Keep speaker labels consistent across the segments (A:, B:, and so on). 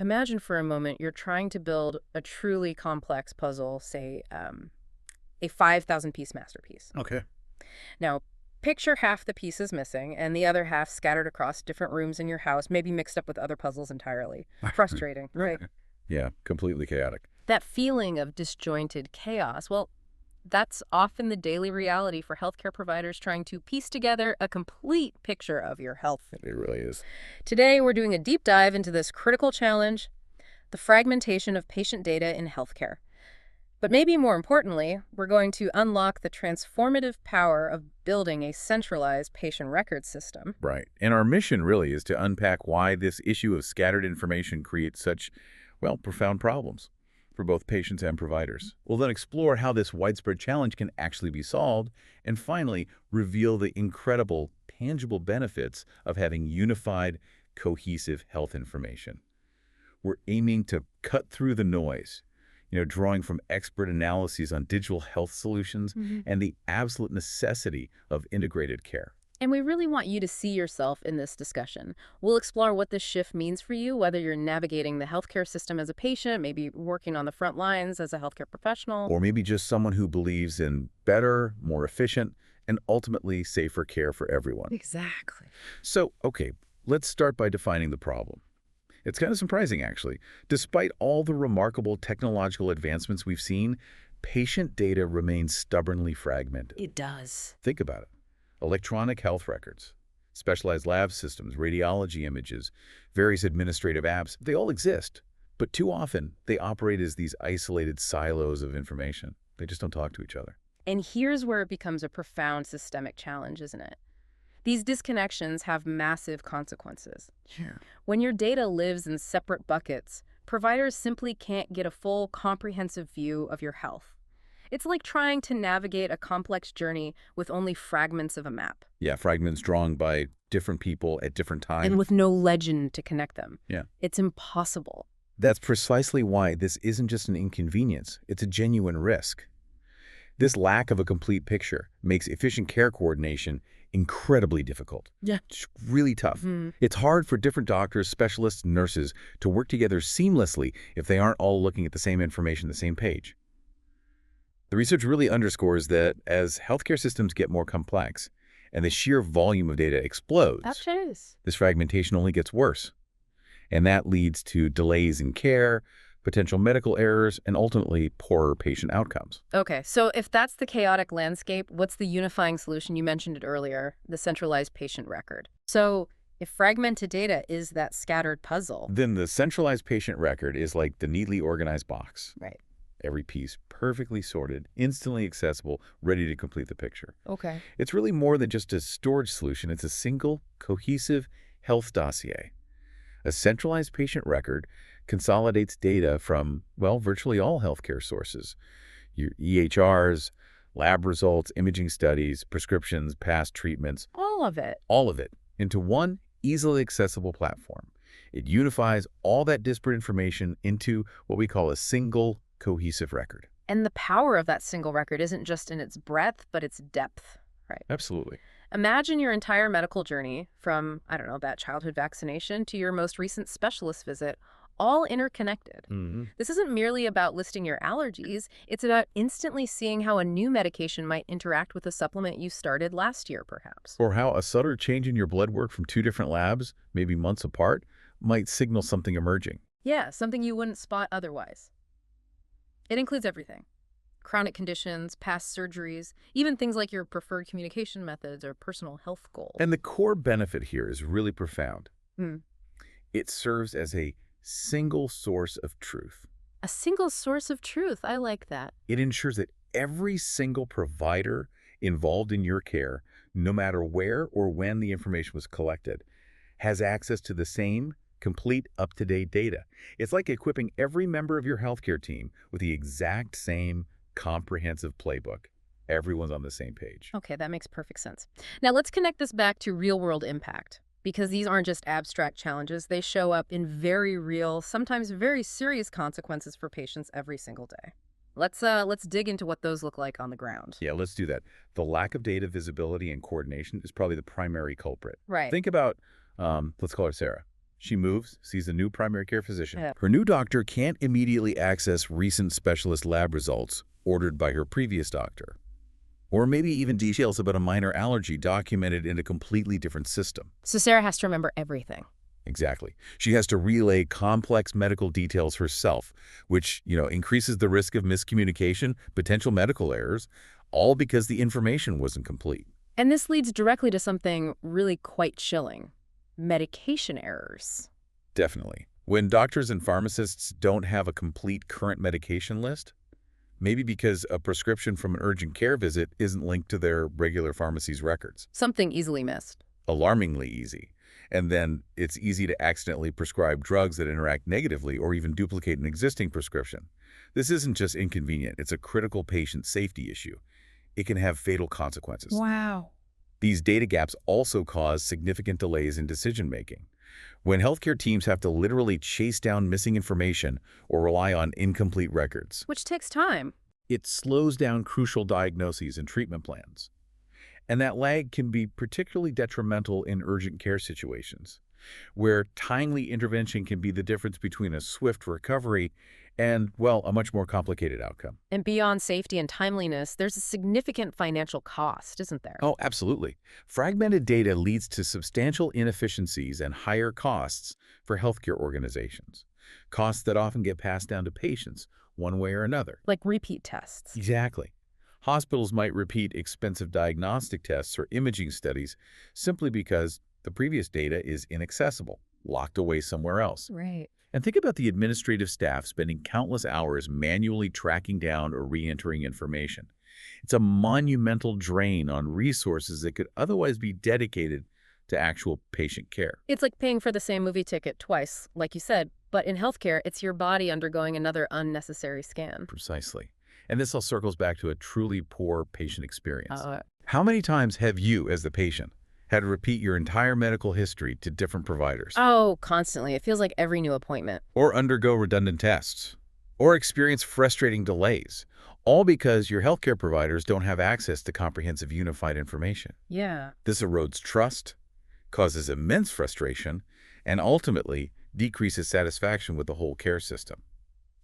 A: Imagine for a moment you're trying to build a truly complex puzzle, say a 5,000-piece masterpiece.
B: Okay.
A: Now, picture half the pieces missing and the other half scattered across different rooms in your house, maybe mixed up with other puzzles entirely. Frustrating, right?
B: Yeah, completely chaotic.
A: That feeling of disjointed chaos, well, that's often the daily reality for healthcare providers trying to piece together a complete picture of your health.
B: It really is.
A: Today, we're doing a deep dive into this critical challenge, the fragmentation of patient data in healthcare. But maybe more importantly, we're going to unlock the transformative power of building a centralized patient record system.
B: Right. And our mission really is to unpack why this issue of scattered information creates such, well, profound problems for both patients and providers. We'll then explore how this widespread challenge can actually be solved, and finally, reveal the incredible, tangible benefits of having unified, cohesive health information. We're aiming to cut through the noise, drawing from expert analyses on digital health solutions and the absolute necessity of integrated care.
A: And we really want you to see yourself in this discussion. We'll explore what this shift means for you, whether you're navigating the healthcare system as a patient, maybe working on the front lines as a healthcare professional.
B: Or maybe just someone who believes in better, more efficient, and ultimately safer care for everyone.
A: Exactly.
B: So, okay, let's start by defining the problem. It's kind of surprising, actually. Despite all the remarkable technological advancements we've seen, patient data remains stubbornly fragmented.
A: It does.
B: Think about it. Electronic health records, specialized lab systems, radiology images, various administrative apps, they all exist. But too often, they operate as these isolated silos of information. They just don't talk to each other.
A: And here's where it becomes a profound systemic challenge, isn't it? These disconnections have massive consequences.
B: Yeah.
A: When your data lives in separate buckets, providers simply can't get a full, comprehensive view of your health. It's like trying to navigate a complex journey with only fragments of a map.
B: Yeah, fragments drawn by different people at different times.
A: And with no legend to connect them.
B: Yeah.
A: It's impossible.
B: That's precisely why this isn't just an inconvenience, it's a genuine risk. This lack of a complete picture makes efficient care coordination incredibly difficult.
A: Yeah.
B: It's really tough. It's hard for different doctors, specialists, and nurses to work together seamlessly if they aren't all looking at the same information, the same page. The research really underscores that as healthcare systems get more complex and the sheer volume of data explodes, this fragmentation only gets worse. And that leads to delays in care, potential medical errors, and ultimately poorer patient outcomes.
A: Okay, so if that's the chaotic landscape, what's the unifying solution? You mentioned it earlier, the centralized patient record. So if fragmented data is that scattered puzzle,
B: then the centralized patient record is like the neatly organized box.
A: right?
B: Every piece perfectly sorted, instantly accessible, ready to complete the picture.
A: Okay.
B: It's really more than just a storage solution. It's a single, cohesive health dossier. A centralized patient record consolidates data from, well, virtually all healthcare sources. Your EHRs, lab results, imaging studies, prescriptions, past treatments.
A: All of it.
B: All of it into one easily accessible platform. It unifies all that disparate information into what we call a single cohesive record.
A: And the power of that single record isn't just in its breadth, but its depth, right?
B: Absolutely.
A: Imagine your entire medical journey from, I don't know, that childhood vaccination to your most recent specialist visit, all interconnected. This isn't merely about listing your allergies. It's about instantly seeing how a new medication might interact with a supplement you started last year, perhaps.
B: Or how a subtle change in your blood work from two different labs, maybe months apart, might signal something emerging.
A: Yeah, something you wouldn't spot otherwise. It includes everything. Chronic conditions, past surgeries, even things like your preferred communication methods or personal health goals.
B: And the core benefit here is really profound.
A: Hmm.
B: It serves as a single source of truth.
A: A single source of truth. I like that.
B: It ensures that every single provider involved in your care, no matter where or when the information was collected, has access to the same complete, up-to-date data. It's like equipping every member of your healthcare team with the exact same comprehensive playbook. Everyone's on the same page.
A: Okay, that makes perfect sense. Now let's connect this back to real-world impact, because these aren't just abstract challenges. They show up in very real, sometimes very serious consequences for patients every single day. Let's dig into what those look like on the ground.
B: Yeah, let's do that. The lack of data visibility and coordination is probably the primary culprit.
A: Right.
B: Think about, let's call her Sarah. She moves, sees a new primary care physician.
A: Yeah.
B: Her new doctor can't immediately access recent specialist lab results ordered by her previous doctor. Or maybe even details about a minor allergy documented in a completely different system.
A: So Sarah has to remember everything.
B: Exactly. She has to relay complex medical details herself, which, increases the risk of miscommunication, potential medical errors, all because the information wasn't complete.
A: And this leads directly to something really quite chilling: medication errors.
B: Definitely. When doctors and pharmacists don't have a complete current medication list, maybe because a prescription from an urgent care visit isn't linked to their regular pharmacy's records.
A: Something easily missed.
B: Alarmingly easy. And then it's easy to accidentally prescribe drugs that interact negatively or even duplicate an existing prescription. This isn't just inconvenient, it's a critical patient safety issue. It can have fatal consequences.
A: Wow.
B: These data gaps also cause significant delays in decision-making. When healthcare teams have to literally chase down missing information or rely on incomplete records,
A: Which takes time.
B: it slows down crucial diagnoses and treatment plans. And that lag can be particularly detrimental in urgent care situations, where timely intervention can be the difference between a swift recovery and, well, a much more complicated outcome.
A: And beyond safety and timeliness, there's a significant financial cost, isn't there?
B: Oh, absolutely. Fragmented data leads to substantial inefficiencies and higher costs for healthcare organizations, costs that often get passed down to patients one way or another.
A: Like repeat tests.
B: Exactly. Hospitals might repeat expensive diagnostic tests or imaging studies simply because the previous data is inaccessible, locked away somewhere else.
A: Right.
B: And think about the administrative staff spending countless hours manually tracking down or re-entering information. It's a monumental drain on resources that could otherwise be dedicated to actual patient care.
A: It's like paying for the same movie ticket twice, like you said, but in healthcare, it's your body undergoing another unnecessary scan.
B: Precisely. And this all circles back to a truly poor patient experience. How many times have you, as the patient, had to repeat your entire medical history to different providers?
A: Oh, constantly. It feels like every new appointment.
B: Or undergo redundant tests? Or experience frustrating delays? All because your healthcare providers don't have access to comprehensive unified information.
A: Yeah.
B: This erodes trust, causes immense frustration, and ultimately decreases satisfaction with the whole care system.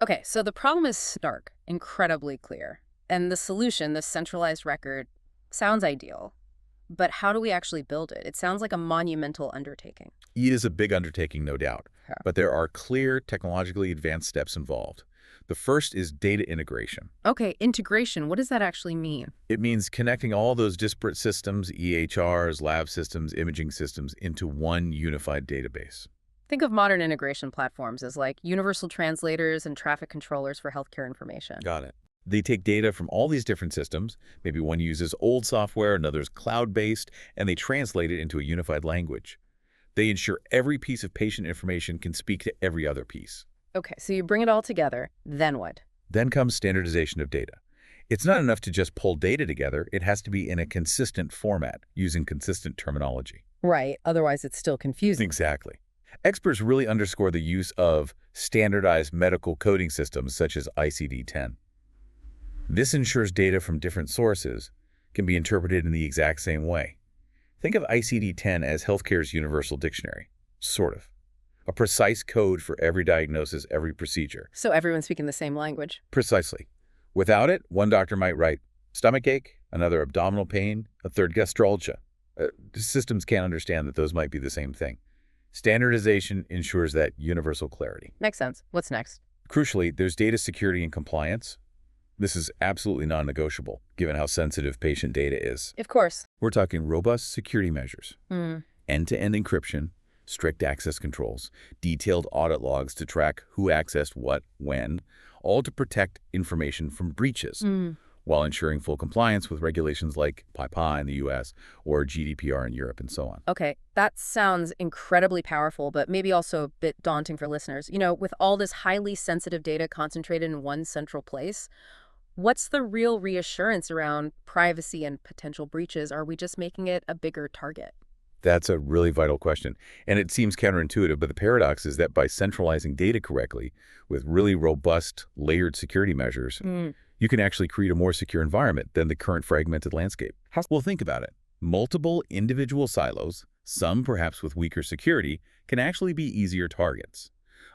A: Okay, so the problem is stark, incredibly clear. And the solution, the centralized record, sounds ideal. But how do we actually build it? It sounds like a monumental undertaking.
B: It is a big undertaking, no doubt,
A: Yeah.
B: but there are clear, technologically advanced steps involved. The first is data integration.
A: Okay, integration, what does that actually mean?
B: It means connecting all those disparate systems, EHRs, lab systems, imaging systems, into one unified database.
A: Think of modern integration platforms as like universal translators and traffic controllers for healthcare information.
B: Got it. They take data from all these different systems, maybe one uses old software, another's cloud-based, and they translate it into a unified language. They ensure every piece of patient information can speak to every other piece.
A: Okay, so you bring it all together, then what?
B: Then comes standardization of data. It's not enough to just pull data together, it has to be in a consistent format, using consistent terminology.
A: Right, otherwise it's still confusing.
B: Exactly. Experts really underscore the use of standardized medical coding systems such as ICD-10. This ensures data from different sources can be interpreted in the exact same way. Think of ICD-10 as healthcare's universal dictionary, sort of. A precise code for every diagnosis, every procedure.
A: So everyone's speaking the same language.
B: Precisely. Without it, one doctor might write stomachache, another abdominal pain, a third gastralgia. Systems can't understand that those might be the same thing. Standardization ensures that universal clarity.
A: Makes sense. What's next?
B: Crucially, there's data security and compliance. This is absolutely non-negotiable, given how sensitive patient data is.
A: Of course.
B: We're talking robust security measures, end-to-end encryption, strict access controls, detailed audit logs to track who accessed what, when, all to protect information from breaches, while ensuring full compliance with regulations like PIPA in the US or GDPR in Europe and so on.
A: Okay, that sounds incredibly powerful, but maybe also a bit daunting for listeners. You know, with all this highly sensitive data concentrated in one central place, what's the real reassurance around privacy and potential breaches? Are we just making it a bigger target?
B: That's a really vital question, and it seems counterintuitive, but the paradox is that by centralizing data correctly with really robust, layered security measures, you can actually create a more secure environment than the current fragmented landscape. Well, think about it. Multiple individual silos, Some, perhaps with weaker security, can actually be easier targets.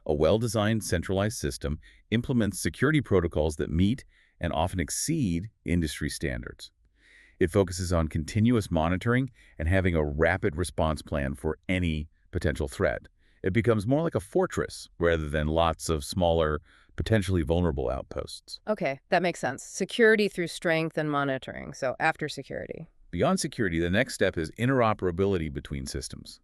B: A well-designed centralized system implements security protocols that meet and often exceed industry standards. It focuses on continuous monitoring and having a rapid response plan for any potential threat. It becomes more like a fortress rather than lots of smaller, potentially vulnerable outposts.
A: Okay, that makes sense. Security through strength and monitoring. So after security.
B: Beyond security, the next step is interoperability between systems.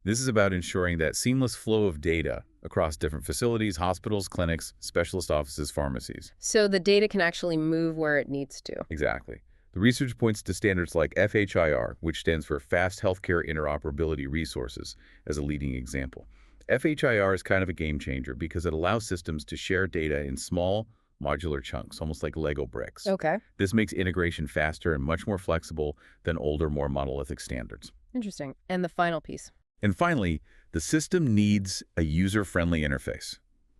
B: This is about ensuring that seamless flow of data across different facilities, hospitals, clinics, specialist offices, pharmacies.
A: So the data can actually move where it needs to.
B: Exactly. The research points to standards like FHIR, which stands for Fast Healthcare Interoperability Resources, as a leading example. FHIR is kind of a game changer because it allows systems to share data in small, modular chunks, almost like Lego bricks.
A: Okay.
B: This makes integration faster and much more flexible than older, more monolithic standards.
A: Interesting. And the final piece.
B: And finally, the system needs a user-friendly interface.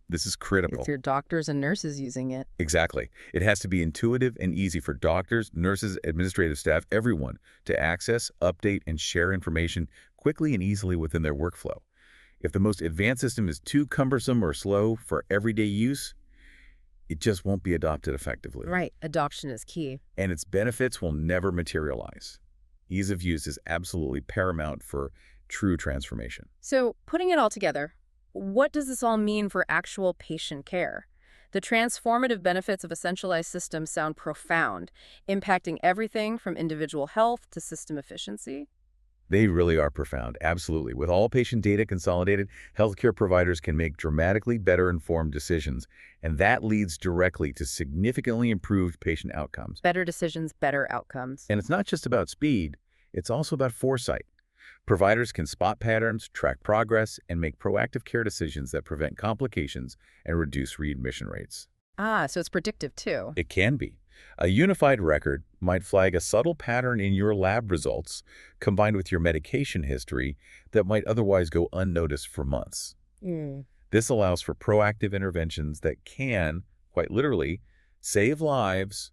B: This is critical.
A: It's your doctors and nurses using it.
B: Exactly. It has to be intuitive and easy for doctors, nurses, administrative staff, everyone to access, update, and share information quickly and easily within their workflow. If the most advanced system is too cumbersome or slow for everyday use, it just won't be adopted effectively.
A: Right. Adoption is key.
B: And its benefits will never materialize. Ease of use is absolutely paramount for true transformation.
A: So putting it all together, what does this all mean for actual patient care? The transformative benefits of a centralized system sound profound, impacting everything from individual health to system efficiency.
B: They really are profound, absolutely. With all patient data consolidated, healthcare providers can make dramatically better informed decisions, and that leads directly to significantly improved patient outcomes.
A: Better decisions, better outcomes.
B: And it's not just about speed, it's also about foresight. Providers can spot patterns, track progress, and make proactive care decisions that prevent complications and reduce readmission rates.
A: Ah, so it's predictive too.
B: It can be. A unified record might flag a subtle pattern in your lab results combined with your medication history that might otherwise go unnoticed for months. This allows for proactive interventions that can, quite literally, save lives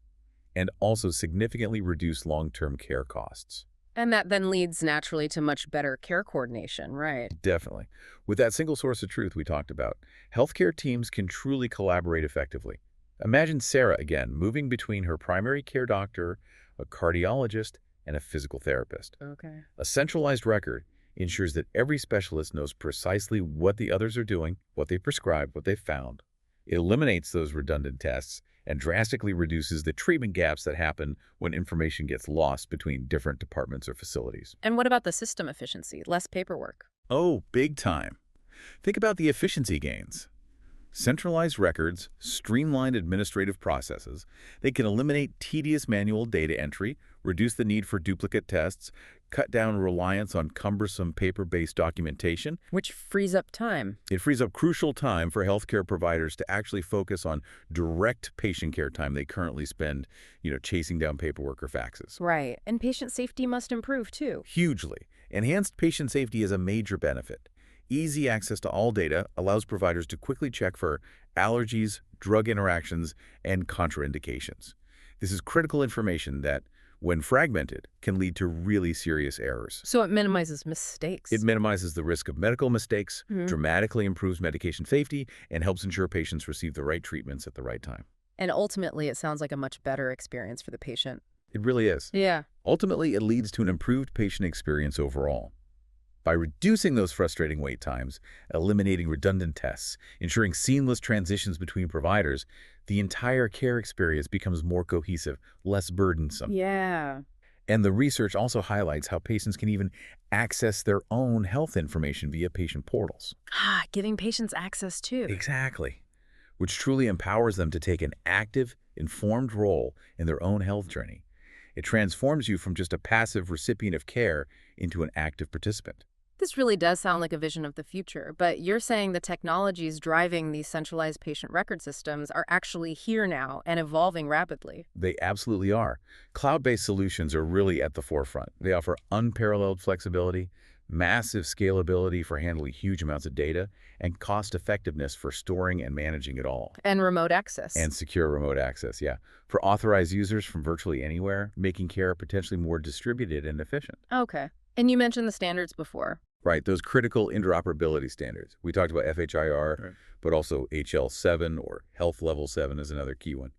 B: and also significantly reduce long-term care costs.
A: And that then leads naturally to much better care coordination, right?
B: Definitely. With that single source of truth we talked about, healthcare teams can truly collaborate effectively. Imagine Sarah, again, moving between her primary care doctor, a cardiologist, and a physical therapist.
A: Okay.
B: A centralized record ensures that every specialist knows precisely what the others are doing, what they prescribed, what they found. It eliminates those redundant tests and drastically reduces the treatment gaps that happen when information gets lost between different departments or facilities.
A: And what about the system efficiency? Less paperwork?
B: Oh, big time. Think about the efficiency gains. Centralized records, streamlined administrative processes, they can eliminate tedious manual data entry, reduce the need for duplicate tests, cut down reliance on cumbersome paper-based documentation.
A: Which frees up time.
B: It frees up crucial time for healthcare providers to actually focus on direct patient care time they currently spend, chasing down paperwork or faxes.
A: Right. And patient safety must improve too.
B: Hugely. Enhanced patient safety is a major benefit. Easy access to all data allows providers to quickly check for allergies, drug interactions, and contraindications. This is critical information that, when fragmented, can lead to really serious errors.
A: So it minimizes mistakes.
B: It minimizes the risk of medical mistakes, dramatically improves medication safety, and helps ensure patients receive the right treatments at the right time.
A: And ultimately, it sounds like a much better experience for the patient.
B: It really is.
A: Yeah.
B: Ultimately, it leads to an improved patient experience overall. By reducing those frustrating wait times, eliminating redundant tests, ensuring seamless transitions between providers, the entire care experience becomes more cohesive, less burdensome.
A: Yeah.
B: And the research also highlights how patients can even access their own health information via patient portals.
A: Ah, giving patients access too.
B: Exactly. Which truly empowers them to take an active, informed role in their own health journey. It transforms you from just a passive recipient of care into an active participant.
A: This really does sound like a vision of the future, but you're saying the technologies driving these centralized patient record systems are actually here now and evolving rapidly.
B: They absolutely are. Cloud-based solutions are really at the forefront. They offer unparalleled flexibility, massive scalability for handling huge amounts of data, and cost-effectiveness for storing and managing it all.
A: And remote access.
B: And secure remote access, yeah. For authorized users from virtually anywhere, making care potentially more distributed and efficient.
A: Okay. And you mentioned the standards before.
B: Right, those critical interoperability standards. We talked about FHIR,
C: Right.
B: but also HL7 or Health Level 7 is another key one.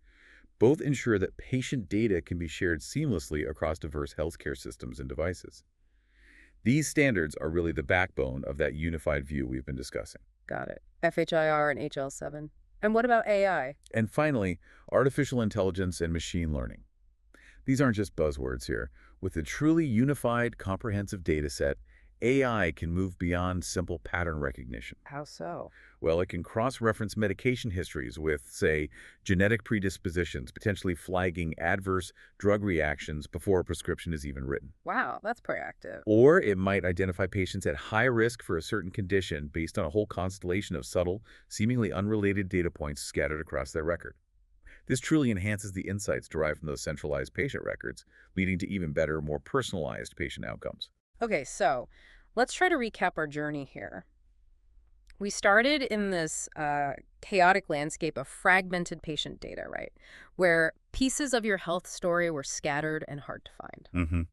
B: Both ensure that patient data can be shared seamlessly across diverse healthcare systems and devices. These standards are really the backbone of that unified view we've been discussing.
A: Got it. FHIR and HL7. And what about AI?
B: And finally, artificial intelligence and machine learning. These aren't just buzzwords here. With a truly unified, comprehensive data set, AI can move beyond simple pattern recognition.
A: How so?
B: Well, it can cross-reference medication histories with, say, genetic predispositions, potentially flagging adverse drug reactions before a prescription is even written.
A: Wow, that's proactive.
B: Or it might identify patients at high risk for a certain condition based on a whole constellation of subtle, seemingly unrelated data points scattered across their record. This truly enhances the insights derived from those centralized patient records, leading to even better, more personalized patient outcomes.
A: Okay, so let's try to recap our journey here. We started in this chaotic landscape of fragmented patient data, right? Where pieces of your health story were scattered and hard to find.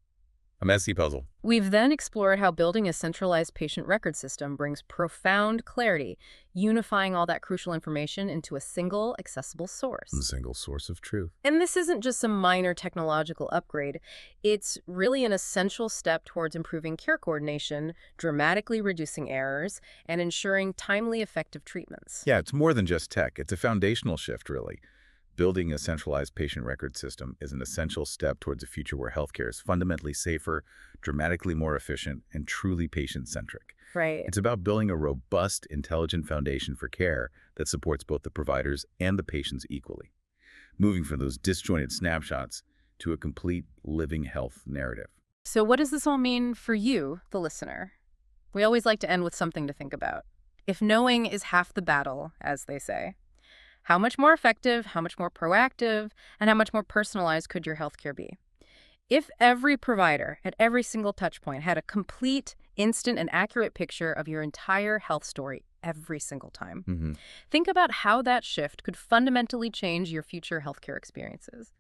B: A messy puzzle.
A: We've then explored how building a centralized patient record system brings profound clarity, unifying all that crucial information into a single, accessible source.
B: A single source of truth.
A: And this isn't just some minor technological upgrade. It's really an essential step towards improving care coordination, dramatically reducing errors, and ensuring timely, effective treatments.
B: Yeah, it's more than just tech. It's a foundational shift, really. Building a centralized patient record system is an essential step towards a future where healthcare is fundamentally safer, dramatically more efficient, and truly patient-centric.
A: Right.
B: It's about building a robust, intelligent foundation for care that supports both the providers and the patients equally, moving from those disjointed snapshots to a complete living health narrative.
A: So what does this all mean for you, the listener? We always like to end with something to think about. If knowing is half the battle, as they say, how much more effective, how much more proactive, and how much more personalized could your healthcare be? If every provider at every single touchpoint had a complete, instant, and accurate picture of your entire health story every single time, think about how that shift could fundamentally change your future healthcare experiences.